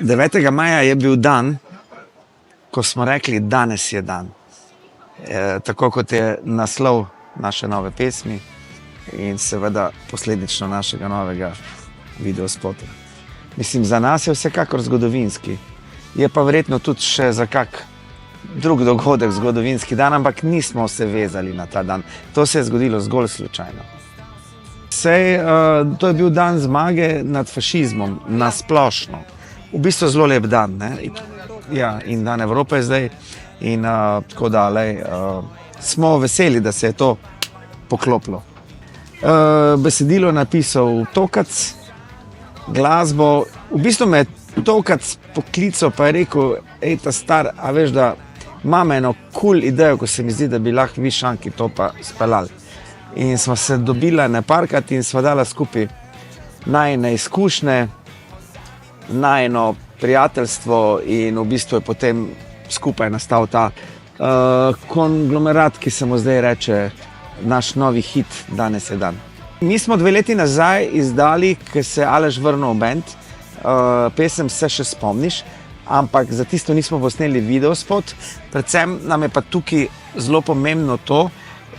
9. maja je bil dan, ko smo rekli, danes je dan. Tako kot je naslov naše nove pesmi in seveda posledično našega novega videospota. Mislim, za nas je vsekakor zgodovinski. Je pa verjetno tudi še za kak drug dogodek zgodovinski dan, ampak nismo se vezali na ta dan. To se je zgodilo zgolj slučajno. To je bil dan zmage nad fašizmom, na splošno. V bistvu zelo lep dan, ne? Ja, in dan Evrope je zdaj. In tako dalej. Smo veseli, da se je to poklopilo. Besedilo je napisal Tokac, glasbo. V bistvu me je Tokac poklical, pa je rekel, ej, ta star, a veš, da imam eno cool idejo, ko se mi zdi, da bi lahko vi šanki to pa speljali. In smo se dobila parkrat in sva dala skupaj najine izkušnje, najino prijateljstvo in v bistvu je potem skupaj nastal ta konglomerat, ki se mu zdaj reče naš novi hit Danes je dan. Mi smo 2 leti nazaj izdali, ko se je Aleš vrnil v band, pesem Se še spomniš, ampak za tisto nismo posneli videospot. Predvsem nam je pa tukaj zelo pomembno to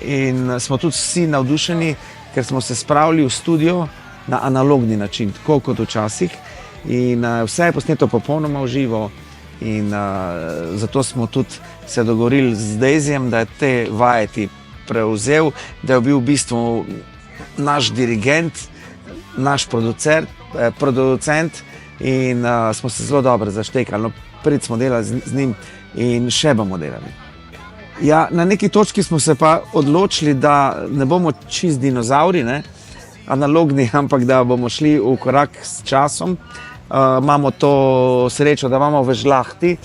in smo tudi vsi navdušeni, ker smo se spravili v studio na analogni način, tako kot včasih. In vse je posneto popolnoma v živo in zato smo tudi se dogovorili z Dejzijem, da je te vajeti prevzel, da je bil v bistvu naš dirigent, naš producent in smo se zelo dobro zaštekali. No, pred smo delali z njim in še bomo delali. Ja, na neki točki smo se pa odločili, da ne bomo čist dinozauri, ne, analogni, ampak da bomo šli v korak s časom. Imamo to srečo, da imamo v žlahti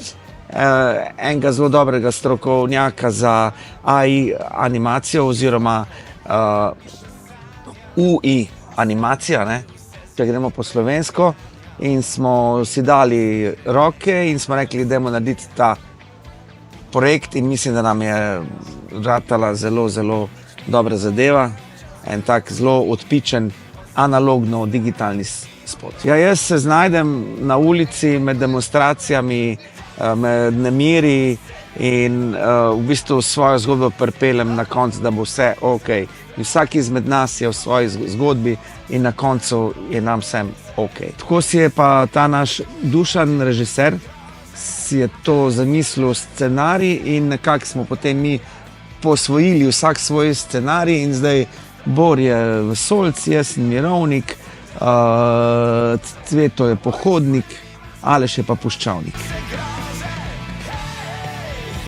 enega zelo dobrega strokovnjaka za AI animacijo oziroma UI animacija, ne, če gremo po slovensko. In smo si dali roke in smo rekli, da idemo narediti ta projekt in mislim, da nam je ratala zelo, zelo dobra zadeva. En tak zelo odpičen, analogno-digitalni spot. Ja, jaz se znajdem na ulici med demonstracijami, med nemiri in v bistvu svojo zgodbo pripeljem na koncu, da bo vse ok. Vsak izmed nas je v svoji zgodbi in na koncu je nam vsem ok. Tako si je pa ta naš Dušan, režiser, si je to zamislil scenarij in nekako smo potem mi posvojili vsak svoj scenarij in zdaj Bor je vesoljc, jaz sem mirovnik, Cveto je pohodnik, Aleš je pa puščavnik.